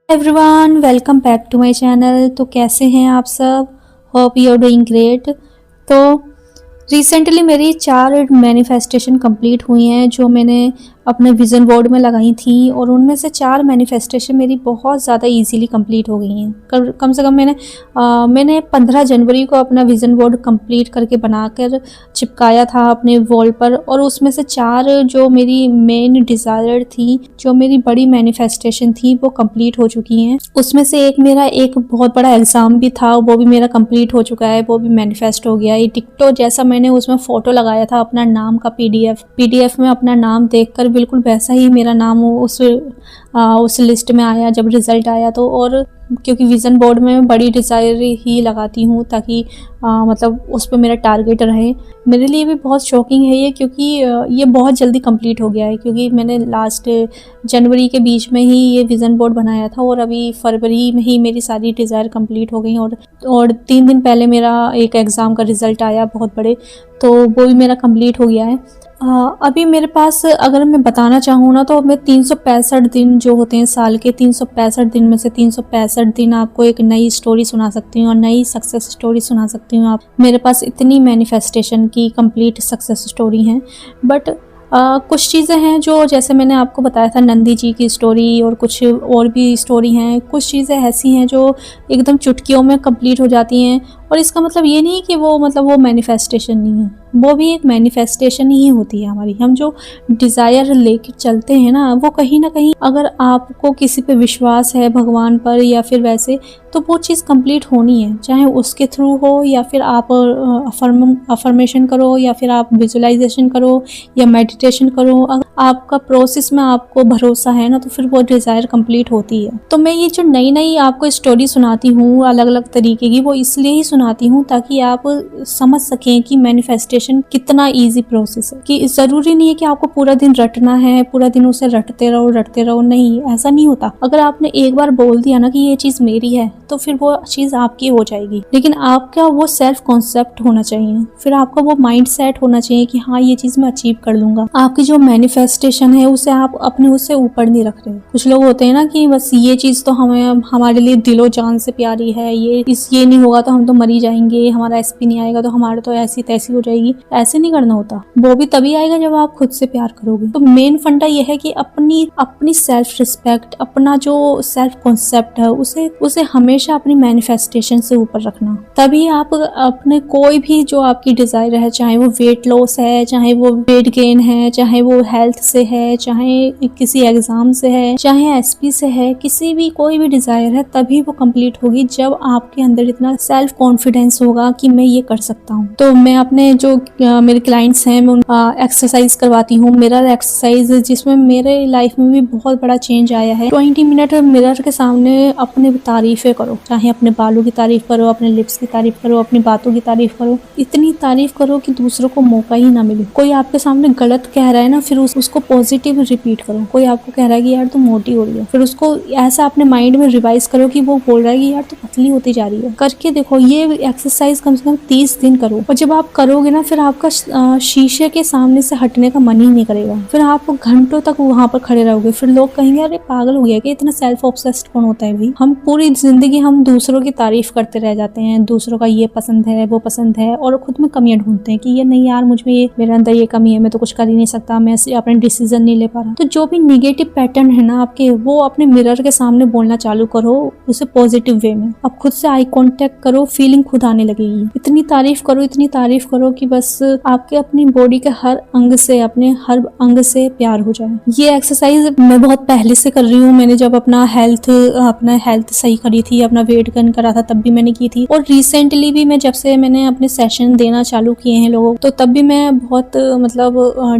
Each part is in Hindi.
Everyone welcome back to my channel. तो कैसे हैं आप सब? Hope you are doing great. तो रिसेंटली मेरी 4 मैनिफेस्टेशन कंप्लीट हुई हैं जो मैंने अपने विज़न बोर्ड में लगाई थी, और उनमें से 4 मैनिफेस्टेशन मेरी बहुत ज़्यादा इजीली कंप्लीट हो गई हैं। कम से कम मैंने 15 जनवरी को अपना विज़न बोर्ड कंप्लीट करके बनाकर चिपकाया था अपने वॉल पर, और उसमें से 4 जो मेरी मेन डिज़ायर थी, जो मेरी बड़ी मैनिफेस्टेशन थी, वो कंप्लीट हो चुकी हैं। उसमें से एक बहुत बड़ा एग्ज़ाम भी था, वो भी मेरा कंप्लीट हो चुका है, वो भी मैनिफेस्ट हो गया। ये टिकटॉक जैसा मैंने उसमें फ़ोटो लगाया था अपना नाम का पीडीएफ में अपना नाम देखकर बिल्कुल वैसा ही मेरा नाम उस लिस्ट में आया जब रिज़ल्ट आया तो। और क्योंकि विज़न बोर्ड में बड़ी डिज़ायर ही लगाती हूँ ताकि मतलब उस पर मेरा टारगेट रहे। मेरे लिए भी बहुत शॉकिंग है ये, क्योंकि ये बहुत जल्दी कंप्लीट हो गया है, क्योंकि मैंने लास्ट जनवरी के बीच में ही ये विज़न बोर्ड बनाया था, और अभी फरवरी में ही मेरी सारी डिज़ायर कंप्लीट हो गई। और 3 दिन पहले मेरा एक एग्ज़ाम का रिज़ल्ट आया बहुत बड़े, तो वो भी मेरा कंप्लीट हो गया है। अभी मेरे पास अगर मैं बताना चाहूँ ना, तो मैं 365 दिन जो होते हैं साल के, 365 दिन में से 365 दिन आपको एक नई स्टोरी सुना सकती हूँ और नई सक्सेस स्टोरी सुना सकती हूँ। आप मेरे पास इतनी मैनिफेस्टेशन की कंप्लीट सक्सेस स्टोरी हैं। बट कुछ चीज़ें हैं जो, जैसे मैंने आपको बताया था नंदी जी की स्टोरी, और कुछ और भी स्टोरी हैं। कुछ चीज़ें ऐसी हैं जो एकदम चुटकियों में कंप्लीट हो जाती हैं, और इसका मतलब ये नहीं कि वो मैनिफेस्टेशन नहीं है, वो भी एक मैनिफेस्टेशन ही होती है हमारी। हम जो डिज़ायर लेकर चलते हैं ना, वो कहीं ना कहीं अगर आपको किसी पे विश्वास है, भगवान पर या फिर वैसे, तो वो चीज़ कंप्लीट होनी है, चाहे उसके थ्रू हो या फिर आप अफर्मेशन करो या फिर आप विजुअलाइजेशन करो या मेडिटेशन करो। अगर आपका प्रोसेस में आपको भरोसा है ना, तो फिर वो डिज़ायर कंप्लीट होती है। तो मैं ये जो नई नई आपको स्टोरी सुनाती हूँ अलग अलग तरीके की, वो इसलिए ही सुनाती हूँ ताकि आप समझ सकें कि मैनिफेस्टेशन कितना इजी प्रोसेस है। कि ज़रूरी नहीं है कि आपको पूरा दिन रटना है, पूरा दिन उसे रटते रहो, नहीं, ऐसा नहीं होता। अगर आपने एक बार बोल दिया ना कि ये चीज़ मेरी है, तो फिर वो चीज़ आपकी हो जाएगी। लेकिन आपका वो सेल्फ कॉन्सेप्ट होना चाहिए, फिर आपका वो माइंड सेट होना चाहिए कि हाँ, ये चीज़ मैं अचीव कर लूँगा। आपकी जो मैनिफेस्टेशन है उसे आप अपने उससे ऊपर नहीं रख रहे। कुछ लोग होते हैं ना कि बस ये चीज़ तो हमारे लिए दिलो जान से प्यारी है, ये नहीं होगा तो हम तो मर ही जाएंगे, हमारा एसपी नहीं आएगा तो हमारा तो ऐसी तैसी हो जाएगी। ऐसे नहीं करना होता, वो भी तभी आएगा जब आप खुद से प्यार करोगे। तो मेन फंडा ये है कि अपनी सेल्फ रिस्पेक्ट, अपना जो सेल्फ कॉन्सेप्ट है, उसे हमेशा अपनी मैनिफेस्टेशन से ऊपर रखना। तभी आप अपने कोई भी जो आपकी डिजायर है, चाहे वो वेट लॉस है, चाहे वो वेट गेन है, चाहे वो हेल्थ से है, चाहे किसी एग्जाम से है, चाहे एसपी से है, किसी भी कोई भी डिजायर है, तभी वो कंप्लीट होगी जब आपके अंदर इतना सेल्फ कॉन्फिडेंस होगा कि मैं ये कर सकता हूँ। तो मैं अपने जो मेरे क्लाइंट्स हैं, मैं एक्सरसाइज करवाती हूँ, मिरर एक्सरसाइज, जिसमें मेरे लाइफ में भी बहुत बड़ा चेंज आया है। 20 मिनट मिरर के सामने अपने तारीफें करो, चाहे अपने बालों की तारीफ करो, अपने लिप्स की तारीफ करो, अपनी बातों की तारीफ करो, इतनी तारीफ करो कि दूसरों को मौका ही ना मिले। कोई आपके सामने गलत कह रहा है ना, फिर उसको पॉजिटिव रिपीट करो। कोई आपको कह रहा है कि यार तुम मोटी हो रही है, फिर उसको ऐसा अपने माइंड में रिवाइज करो कि वो बोल रहा है कि यार तू पतली होती जा रही है। करके देखो, ये एक्सरसाइज कम से कम 30 दिन करो, और जब आप करोगे ना, फिर आपका शीशे के सामने से हटने का मन ही नहीं करेगा। फिर आप घंटों तक वहां पर खड़े रहोगे। फिर लोग कहेंगे अरे पागल हो गया कि इतना सेल्फ ऑब्सेस्ड कौन होता है भाई। हम पूरी जिंदगी हम दूसरों की तारीफ करते रह जाते हैं, दूसरों का ये पसंद है, वो पसंद है, और खुद में कमियां ढूंढते हैं कि ये नहीं यार, मुझ में ये, मेरे अंदर ये कमी है, मैं तो कुछ कर ही नहीं सकता, मैं अपने डिसीजन नहीं ले पा रहा। तो जो भी निगेटिव पैटर्न है ना आपके, वो अपने मिरर के सामने बोलना चालू करो, उसे पॉजिटिव वे में। अब खुद से आई कांटेक्ट करो, फीलिंग खुद आने लगेगी। इतनी तारीफ करो कि बस आपके अपनी बॉडी के हर अंग से, अपने हर अंग से प्यार हो जाए। ये एक्सरसाइज मैं बहुत पहले से कर रही हूँ। मैंने जब अपना हेल्थ सही करी थी, अपना वेट गेन करा था, तब भी मैंने की थी। और रिसेंटली भी मैं, जब से मैंने अपने सेशन देना चालू किए हैं लोगों, तो तब भी मैं बहुत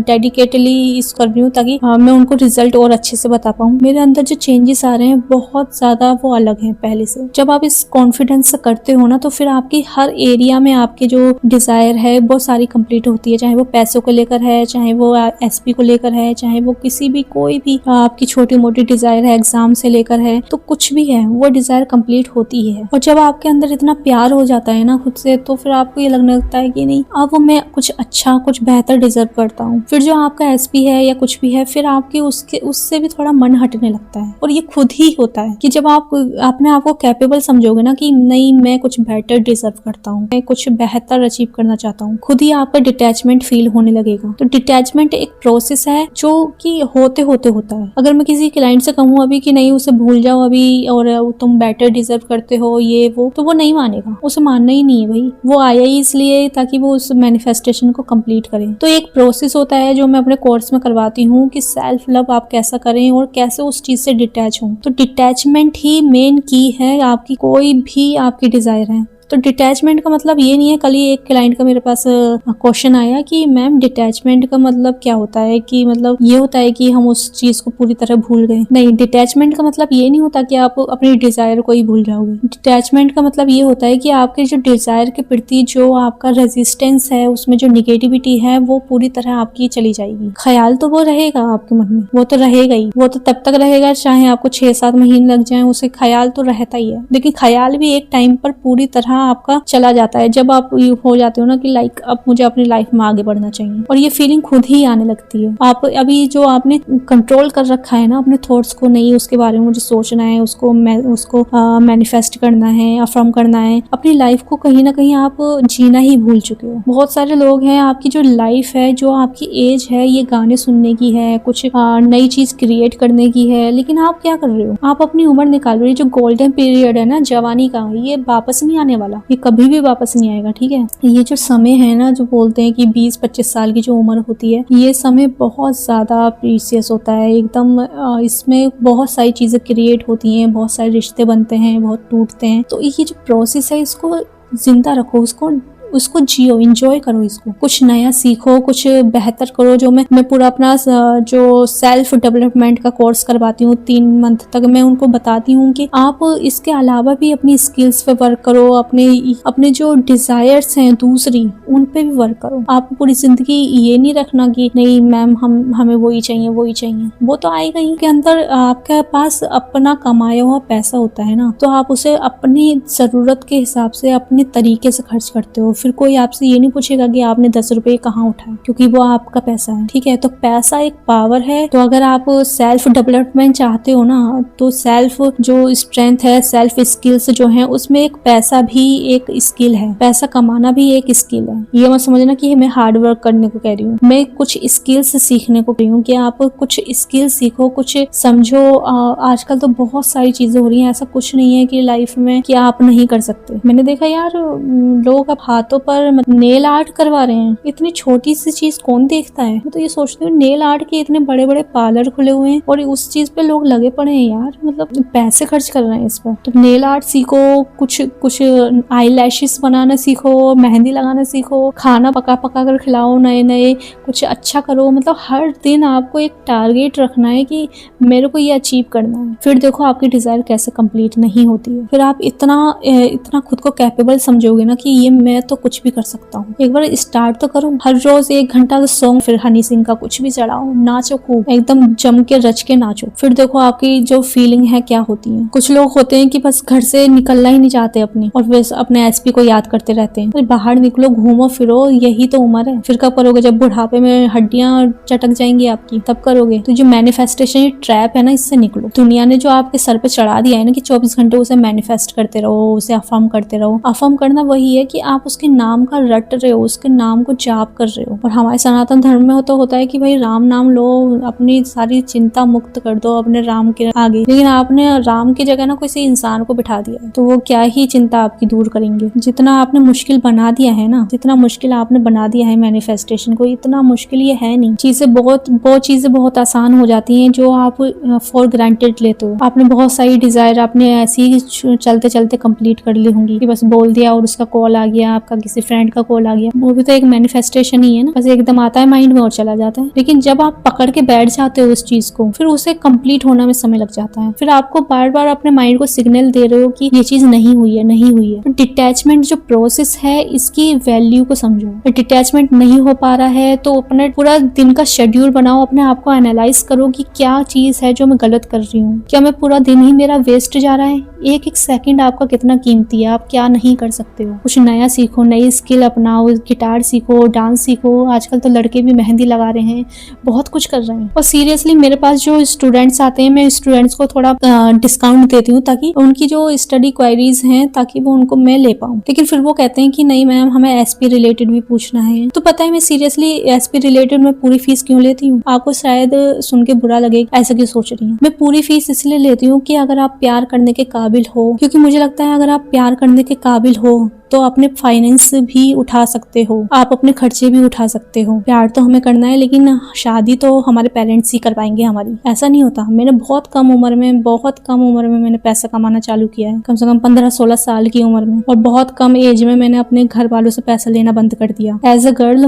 डेडिकेटली इस कर रही हूँ ताकि मैं उनको रिजल्ट और अच्छे से बता पाऊँ। मेरे अंदर जो चेंजेस आ रहे हैं बहुत ज्यादा वो अलग हैं पहले से। जब आप इस कॉन्फिडेंस से करते हो ना, तो फिर फिर आपकी हर एरिया में आपके जो डिजायर है बहुत सारी कंप्लीट होती है, चाहे वो पैसों को लेकर है, चाहे वो एसपी को लेकर है, चाहे वो किसी भी कोई भी आपकी छोटी मोटी डिजायर है, एग्जाम से लेकर है, तो कुछ भी है वो डिजायर कंप्लीट होती ही है। और जब आपके अंदर इतना प्यार हो जाता है ना खुद से, तो फिर आपको ये लगने लगता है कि नहीं, अब मैं कुछ अच्छा कुछ बेहतर डिजर्व करता हूँ। फिर जो आपका एसपी है या कुछ भी है, फिर आपके उससे भी थोड़ा मन हटने लगता है। और ये खुद ही होता है कि जब आप अपने आप को कैपेबल समझोगे ना कि नहीं, मैं कुछ बेटर डिजर्व करता हूँ, मैं कुछ बेहतर अचीव करना चाहता हूँ, खुद ही आपका डिटैचमेंट फील होने लगेगा। तो डिटैचमेंट एक प्रोसेस है जो कि होते होते होता है। अगर मैं किसी क्लाइंट से कहूँ अभी कि नहीं, उसे भूल जाओ अभी और तुम बेटर डिजर्व करते हो ये वो, तो वो नहीं मानेगा, उसे मानना ही नहीं है भाई। वो आया ही इसलिए ताकि वो उस मैनिफेस्टेशन को कंप्लीट करे। तो एक प्रोसेस होता है जो मैं अपने कोर्स में करवाती हूँ कि सेल्फ लव आप कैसा करें और कैसे उस चीज से डिटैच हो। तो डिटैचमेंट ही मेन की है आपकी कोई भी आपकी डिजायर है। तो डिटैचमेंट का मतलब ये नहीं है। कल ही एक क्लाइंट का मेरे पास क्वेश्चन आया कि मैम डिटैचमेंट का मतलब क्या होता है, कि मतलब ये होता है कि हम उस चीज को पूरी तरह भूल गए। नहीं, डिटैचमेंट का मतलब ये नहीं होता कि आप अपनी डिजायर को ही भूल जाओगे। डिटैचमेंट का मतलब ये होता है कि आपके जो डिजायर के प्रति जो आपका रेजिस्टेंस है, उसमें जो निगेटिविटी है वो पूरी तरह आपकी चली जाएगी। ख्याल तो वो रहेगा आपके मन में, वो तो रहेगा ही, वो तो तब तक रहेगा चाहे आपको 6-7 महीने लग जाए, उसे ख्याल तो रहता ही है। लेकिन ख्याल भी एक टाइम पर पूरी तरह आपका चला जाता है, जब आप हो जाते हो ना कि लाइक अब मुझे अपनी लाइफ में आगे बढ़ना चाहिए, और ये फीलिंग खुद ही आने लगती है। आप अभी जो आपने कंट्रोल कर रखा है ना अपने थॉट्स को, नहीं उसके बारे में मुझे सोचना है, उसको मैनिफेस्ट करना है, अफर्म करना है, अपनी लाइफ को कहीं ना कहीं आप जीना ही भूल चुके हो। बहुत सारे लोग हैं, आपकी जो लाइफ है, जो आपकी एज है, ये गाने सुनने की है, कुछ नई चीज क्रिएट करने की है, लेकिन आप क्या कर रहे हो, आप अपनी उम्र निकाल रहे हो। जो गोल्डन पीरियड है ना जवानी का, ये वापस नहीं आने वाला, ये कभी भी वापस नहीं आएगा। ठीक है, ये जो समय है ना, जो बोलते हैं कि 20-25 साल की जो उम्र होती है, ये समय बहुत ज्यादा प्रीसियस होता है एकदम। इसमें बहुत सारी चीजें क्रिएट होती हैं, बहुत सारे रिश्ते बनते हैं, बहुत टूटते हैं। तो ये जो प्रोसेस है, इसको जिंदा रखो, उसको जियो, एंजॉय करो, इसको कुछ नया सीखो, कुछ बेहतर करो। जो मैं पूरा अपना जो सेल्फ डेवलपमेंट का कोर्स करवाती हूँ 3 मंथ तक, मैं उनको बताती हूँ कि आप इसके अलावा भी अपनी स्किल्स पे वर्क करो, अपने जो डिजायर्स हैं दूसरी, उन पे भी वर्क करो। आप पूरी जिंदगी ये नहीं रखना कि नहीं मैम हमें वही चाहिए, वो तो आएगा ही। के अंदर आपके पास अपना कमाया हुआ पैसा होता है ना, तो आप उसे अपनी जरूरत के हिसाब से अपने तरीके से खर्च करते हो। फिर कोई आपसे ये नहीं पूछेगा कि आपने 10 रुपए कहाँ उठाए, क्योंकि वो आपका पैसा है। ठीक है, तो पैसा एक पावर है। तो अगर आप सेल्फ डेवलपमेंट चाहते हो ना, तो सेल्फ जो स्ट्रेंथ है, सेल्फ स्किल्स जो है, उसमें एक पैसा भी एक स्किल है, पैसा कमाना भी एक स्किल है। ये मत समझना कि मैं हार्ड वर्क करने को कह रही हूँ, मैं कुछ स्किल्स सीखने को कह रही हूँ कि आप कुछ स्किल सीखो, कुछ समझो। आजकल तो बहुत सारी चीजें हो रही हैं, ऐसा कुछ नहीं है कि लाइफ में कि आप नहीं कर सकते। मैंने देखा यार, लोग अब हाथों पर नेल आर्ट करवा रहे हैं। इतनी छोटी सी चीज कौन देखता है। मैं तो ये सोचती हूँ, नेल आर्ट के इतने बड़े बड़े पार्लर खुले हुए हैं और उस चीज पे लोग लगे पड़े हैं यार, मतलब पैसे खर्च कर रहे हैं इस पर। तो नेल आर्ट सीखो, कुछ आई लैशेस बनाना सीखो, मेहंदी लगाना सीखो, खाना पका कर खिलाओ नए, कुछ अच्छा करो। मतलब हर दिन आपको एक टारगेट रखना है कि मेरे को ये अचीव करना है। फिर देखो आपकी डिजायर कैसे कंप्लीट नहीं होती है। फिर आप इतना खुद को कैपेबल समझोगे ना कि ये मैं तो कुछ भी कर सकता हूँ। एक बार स्टार्ट तो करो, हर रोज 1 घंटा का सॉन्ग, फिर हनी सिंह का कुछ भी चढ़ाओ, नाचो खूब, एकदम जम के रच के नाचो। फिर देखो आपकी जो फीलिंग है क्या होती है। कुछ लोग होते हैं कि बस घर से निकलना ही नहीं चाहते अपनी, और बस अपने एसपी को याद करते रहते हैं। तो बाहर निकलो, घूमो फिरो, यही तो उम्र है। फिर कब करोगे, जब बुढ़ापे में हड्डियां चटक जाएंगी आपकी, तब करोगे। तो जो मैनिफेस्टेशन ट्रैप है ना, इससे निकलो। दुनिया ने जो आपके सर पे चढ़ा दिया है ना कि 24 घंटे उसे मैनिफेस्ट करते रहो, उसे अफर्म करते रहो। अफर्म करना वही है कि आप उसके नाम का रट रहे हो, उसके नाम को जाप कर रहे हो। और हमारे सनातन धर्म में तो होता है कि भाई राम नाम लो, अपनी सारी चिंता मुक्त कर दो अपने राम के आगे। लेकिन आपने राम की जगह ना किसी इंसान को बिठा दिया, तो वो क्या ही चिंता आपकी दूर करेंगे। जितना आपने मुश्किल बना दिया है ना, जितना मुश्किल आपने बना दिया है मैनिफेस्टेशन को, इतना मुश्किल ये है नहीं। चीजें बहुत आसान हो जाती हैं जो आप फॉर ग्रांटेड लेते हो। आपने बहुत सारी डिजायर आपने ऐसी ही चलते चलते कंप्लीट कर ली होंगी कि बस बोल दिया और उसका कॉल आ गया, आपका किसी फ्रेंड का कॉल आ गया, वो भी तो एक मैनिफेस्टेशन ही है ना, बस एकदम आता है माइंड में और चला जाता है। लेकिन जब आप पकड़ के बैठ जाते हो उस चीज को, फिर उसे कंप्लीट होने में समय लग जाता है। फिर आपको बार बार अपने माइंड को सिग्नल दे रहे हो कि ये चीज नहीं हुई है, नहीं हुई है। डिटैचमेंट जो प्रोसेस है इसकी वैल्यू को समझो। डिटैचमेंट नहीं हो पा रहा है तो अपने पूरा दिन का शेड्यूल बनाओ, अपने आप को एनालाइज करो कि क्या चीज है जो मैं गलत कर रही हूँ, क्या मैं पूरा दिन ही मेरा वेस्ट जा रहा है। एक एक सेकंड आपका कितना कीमती है, आप क्या नहीं कर सकते हो। कुछ नया सीखो, नई स्किल अपनाओ, गिटार सीखो, डांस सीखो। आजकल तो लड़के भी मेहंदी लगा रहे हैं, बहुत कुछ कर रहे हैं। और सीरियसली मेरे पास जो स्टूडेंट्स आते हैं, मैं स्टूडेंट्स को थोड़ा डिस्काउंट देती हूँ ताकि उनकी जो स्टडी क्वेरीज हैं ताकि वो उनको मैं ले पाऊँ। लेकिन फिर वो कहते हैं कि नहीं मैम हमें एसपी रिलेटेड भी पूछना है। तो पता है मैं सीरियसली एसपी रिलेटेड मैं पूरी फीस क्यों लेती हूँ? आपको शायद सुन के बुरा लगे, ऐसा क्यों सोच रही हूँ। मैं पूरी फीस इसलिए लेती हूँ कि अगर आप प्यार करने के काबिल हो, क्योंकि मुझे लगता है अगर आप प्यार करने के काबिल हो तो अपने फाइनेंस भी उठा सकते हो, आप अपने खर्चे भी उठा सकते हो। प्यार तो हमें करना है लेकिन शादी तो हमारे पेरेंट्स ही कर पाएंगे हमारी, ऐसा नहीं होता। मैंने बहुत कम उम्र में मैंने पैसा कमाना चालू किया है, कम से कम 15-16 साल की उम्र में। और बहुत कम एज में मैंने अपने घर वालों से पैसा लेना बंद कर दिया। एज अ गर्ल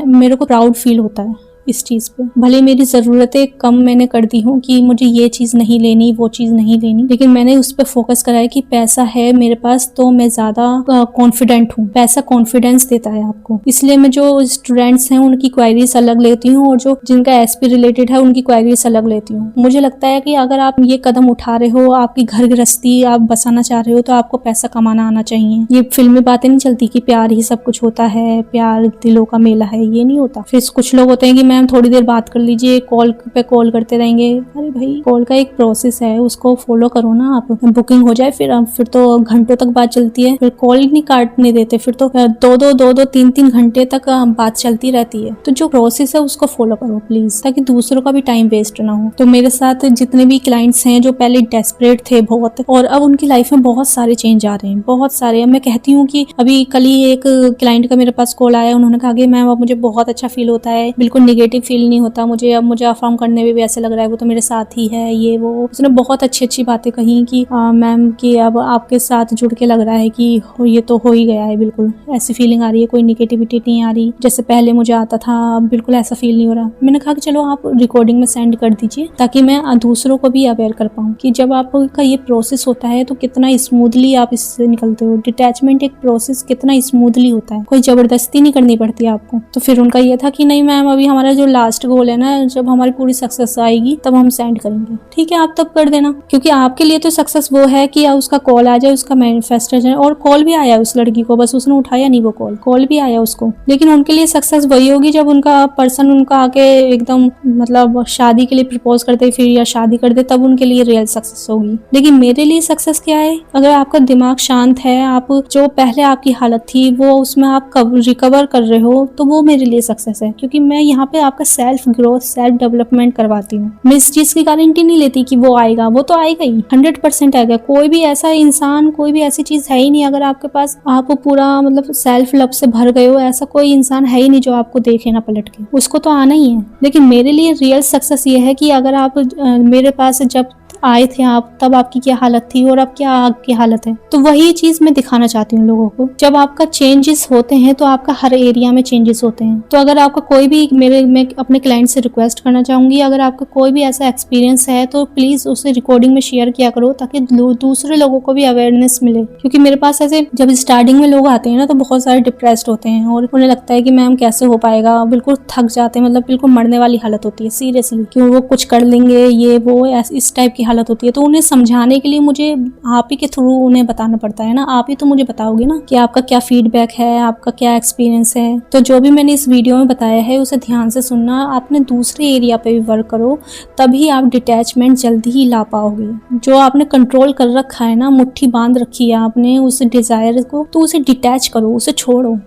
मेरे को प्राउड फील होता है इस चीज पे। भले मेरी जरूरतें कम मैंने कर दी हूँ कि मुझे ये चीज नहीं लेनी, वो चीज नहीं लेनी, लेकिन मैंने उस पर फोकस करा है कि पैसा है मेरे पास तो मैं ज्यादा कॉन्फिडेंट हूँ। पैसा कॉन्फिडेंस देता है आपको। इसलिए मैं जो स्टूडेंट्स हैं उनकी क्वेरीज अलग लेती हूँ और जो जिनका एसपी रिलेटेड है उनकी क्वेरीज अलग लेती हूँ। मुझे लगता है कि अगर आप ये कदम उठा रहे हो, आपकी घर गृहस्थी आप बसाना चाह रहे हो, तो आपको पैसा कमाना आना चाहिए। ये फिल्मी बातें नहीं चलती कि प्यार ही सब कुछ होता है, प्यार दिलों का मेला है, ये नहीं होता। फिर कुछ लोग होते हैं कि मैम थोड़ी देर बात कर लीजिए, कॉल पे कॉल करते रहेंगे। अरे भाई कॉल का एक प्रोसेस है, उसको फॉलो करो ना आप। बुकिंग हो जाए फिर तो घंटों तक बात चलती है, फिर कॉल नहीं काटने देते, फिर तो दो 3 घंटे तक बात चलती रहती है। तो जो प्रोसेस है उसको फॉलो करो प्लीज, ताकि दूसरों का भी टाइम वेस्ट ना हो। तो मेरे साथ जितने भी क्लाइंट्स हैं जो पहले डेस्परेट थे बहुत, और अब उनकी लाइफ में बहुत सारे चेंज आ रहे हैं, बहुत सारे। अब मैं कहती हूँ कि अभी कल ही एक क्लाइंट का मेरे पास कॉल आया, उन्होंने कहा कि मैम अब मुझे बहुत अच्छा फील होता है, बिल्कुल निगेटिव फील नहीं होता मुझे। अब मुझे अफर्म करने में भी ऐसे लग रहा है वो तो मेरे साथ ही है, ये वो। उसने बहुत अच्छी बातें कही कि मैम कि अब आपके साथ जुड़ के लग रहा है कि ये तो हो ही गया है, बिल्कुल ऐसी फीलिंग आ रही है, कोई निगेटिविटी नहीं आ रही जैसे पहले मुझे आता था, अब बिल्कुल ऐसा फील नहीं हो रहा। मैंने कहा कि चलो आप रिकॉर्डिंग में सेंड कर दीजिए ताकि मैं दूसरों को भी अवेयर कर पाऊँ कि जब आपका ये प्रोसेस होता है तो कितना स्मूथली आप इससे निकलते हो। डिटैचमेंट एक प्रोसेस कितना स्मूथली होता है, कोई जबरदस्ती नहीं करनी पड़ती आपको। तो फिर उनका ये था कि नहीं मैम अभी हमारा जो लास्ट गोल है ना, जब हमारी पूरी सक्सेस आएगी तब हम सेंड करेंगे। ठीक है आप तब कर देना, क्योंकि आपके लिए तो सक्सेस वो है कि उसका कॉल आ जाए, उसका मैनिफेस्टेशन। और कॉल भी आया उस लड़की को, बस उसने उठाया नहीं वो कॉल भी आया उसको। लेकिन उनके लिए सक्सेस वही होगी जब उनका पर्सन उनका आके एकदम मतलब शादी के लिए प्रपोज करते फिर या शादी कर दे, तब उनके लिए रियल सक्सेस होगी। लेकिन मेरे लिए सक्सेस क्या है? अगर आपका दिमाग शांत है, आप जो पहले आपकी हालत थी वो उसमें आप रिकवर कर रहे हो, तो वो मेरे लिए सक्सेस है। क्योंकि मैं यहाँ पे आपका सेल्फ ग्रोथ, सेल्फ डेवलपमेंट करवाती हूँ। मैं इस चीज की गारंटी नहीं लेती कि वो आएगा, वो तो आएगा ही, 100% आएगा। कोई भी ऐसा इंसान, कोई भी ऐसी चीज है ही नहीं, अगर आपके पास आप पूरा मतलब सेल्फ लव से भर गए हो, ऐसा कोई इंसान है ही नहीं जो आपको देखे ना पलट के, उसको तो आना ही है। लेकिन मेरे लिए रियल सक्सेस ये है कि अगर आप मेरे पास जब आए थे आप, तब आपकी क्या हालत थी और अब क्या आपकी हालत है। तो वही चीज मैं दिखाना चाहती हूँ लोगों को। जब आपका चेंजेस होते हैं तो आपका हर एरिया में चेंजेस होते हैं। तो अगर आपका कोई भी मैं अपने क्लाइंट से रिक्वेस्ट करना चाहूंगी, अगर आपका कोई भी ऐसा एक्सपीरियंस है तो प्लीज उसे रिकॉर्डिंग में शेयर किया करो ताकि दूसरे लोगों को भी अवेयरनेस मिले। क्योंकि मेरे पास ऐसे जब स्टार्टिंग में लोग आते हैं ना तो बहुत सारे डिप्रेस्ड होते हैं और उन्हें लगता है कि मैम कैसे हो पाएगा, बिल्कुल थक जाते हैं, मतलब बिल्कुल मरने वाली हालत होती है सीरियसली, क्यों वो कुछ कर लेंगे ये वो, इस टाइप की हालत होती है। तो उन्हें समझाने के लिए मुझे आप ही के थ्रू उन्हें बताना पड़ता है ना। आप ही तो मुझे बताओगे ना कि आपका क्या फीडबैक है, आपका क्या एक्सपीरियंस है। तो जो भी मैंने इस वीडियो में बताया है उसे ध्यान से सुनना, आपने दूसरे एरिया पे भी वर्क करो, तभी आप डिटैचमेंट जल्दी ही ला पाओगे। जो आपने कंट्रोल कर रखा है ना, मुट्ठी बांध रखी है आपने उस डिजायर को, तो उसे डिटैच करो, उसे छोड़ो,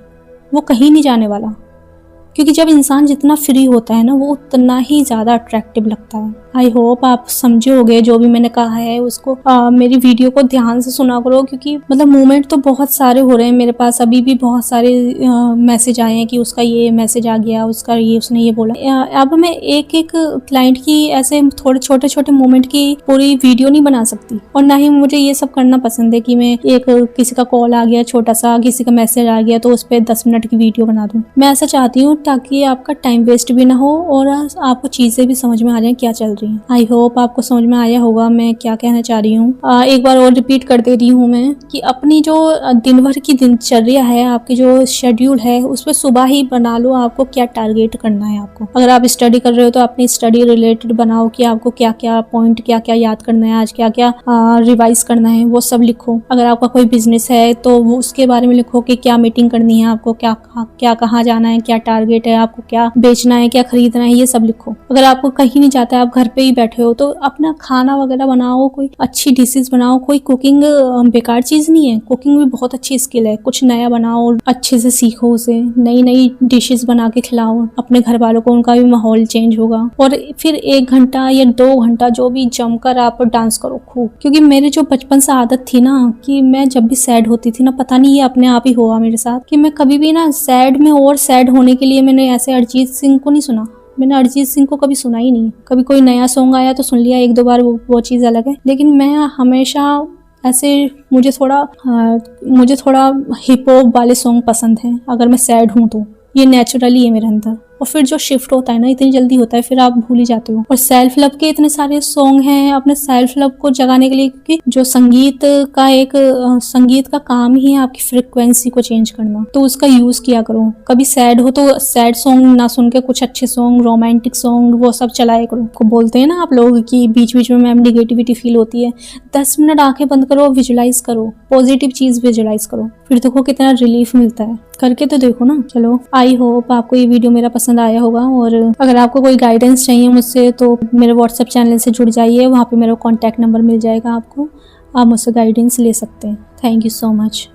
वो कहीं नहीं जाने वाला। क्योंकि जब इंसान जितना फ्री होता है ना वो उतना ही ज्यादा अट्रैक्टिव लगता है। आई होप आप समझे होगे जो भी मैंने कहा है उसको। मेरी वीडियो को ध्यान से सुना करो, क्योंकि मतलब मूवमेंट तो बहुत सारे हो रहे हैं मेरे पास। अभी भी बहुत सारे मैसेज आए हैं कि उसका ये मैसेज आ गया, उसका ये, उसने ये बोला। अब मैं एक एक क्लाइंट की ऐसे थोड़े छोटे छोटे मोमेंट की पूरी वीडियो नहीं बना सकती, और ना ही मुझे ये सब करना पसंद है कि मैं एक किसी का कॉल आ गया छोटा सा, किसी का मैसेज आ गया तो उस पर 10 मिनट की वीडियो बना दूं। मैं ऐसा चाहती हूँ ताकि आपका टाइम वेस्ट भी ना हो और आपको चीजें भी समझ में आ जाए क्या चल रही है। आई होप आपको समझ में आया होगा मैं क्या कहना चाह रही हूँ। एक बार और रिपीट कर दे रही हूँ मैं कि अपनी जो दिन भर की दिनचर्या है, आपकी जो शेड्यूल है, उस पर सुबह ही बना लो आपको क्या टारगेट करना है। आपको अगर आप स्टडी कर रहे हो तो अपनी स्टडी रिलेटेड बनाओ कि आपको क्या क्या पॉइंट, क्या क्या याद करना है, आज क्या क्या रिवाइज करना है, वो सब लिखो। अगर आपका कोई बिजनेस है तो वो उसके बारे में लिखो कि क्या मीटिंग करनी है, आपको क्या क्या कहाँ जाना है, क्या टारगेट है, आपको क्या बेचना है, क्या खरीदना है, ये सब लिखो। अगर आपको कहीं नहीं जाता है, आप घर पे ही बैठे हो, तो अपना खाना वगैरह बनाओ, कोई अच्छी डिशेज बनाओ। कोई कुकिंग बेकार चीज नहीं है, कुकिंग भी बहुत अच्छी स्किल है। कुछ नया बनाओ, अच्छे से सीखो उसे, नई नई डिशेज बना के खिलाओ अपने घर वालों को, उनका भी माहौल चेंज होगा। और फिर 1 घंटा या 2 घंटा जो भी जमकर आप डांस करो खूब। क्योंकि मेरे जो बचपन से आदत थी ना कि मैं जब भी सैड होती थी ना, पता नहीं ये अपने आप ही हुआ मेरे साथ कि मैं कभी भी ना सैड में और सैड होने के लिए मैंने ऐसे अरिजीत सिंह को नहीं सुना। मैंने अरिजीत सिंह को कभी सुना ही नहीं। कभी कोई नया सॉन्ग आया तो सुन लिया 1-2 बार, वो चीज़ अलग है। लेकिन मैं हमेशा ऐसे मुझे थोड़ा हिप हॉप वाले सॉन्ग पसंद हैं। अगर मैं सैड हूँ तो ये नेचुरली है मेरे अंदर। और फिर जो शिफ्ट होता है ना इतनी जल्दी होता है, फिर आप भूल ही जाते हो। और सेल्फ लव के इतने सारे सॉन्ग हैं अपने सेल्फ लव को जगाने के लिए, क्योंकि जो संगीत का काम ही है आपकी फ्रिक्वेंसी को चेंज करना। तो उसका यूज किया करो। कभी सैड हो तो सैड सॉन्ग ना सुन के कुछ अच्छे सॉन्ग, रोमांटिक सॉन्ग, वो सब चलाया करो। को बोलते हैं ना आप लोग कि बीच बीच में मैम निगेटिविटी फील होती है, 10 मिनट आंखें बंद करो, विजुलाइज करो, पॉजिटिव चीज विजुलाइज करो, फिर देखो कितना रिलीफ मिलता है। करके तो देखो ना। चलो, आई होप आपको ये वीडियो मेरा पसंद आया होगा। और अगर आपको कोई गाइडेंस चाहिए मुझसे तो मेरे व्हाट्सएप चैनल से जुड़ जाइए, वहाँ पे मेरा कॉन्टैक्ट नंबर मिल जाएगा आपको। आप मुझसे गाइडेंस ले सकते हैं। Thank you so much.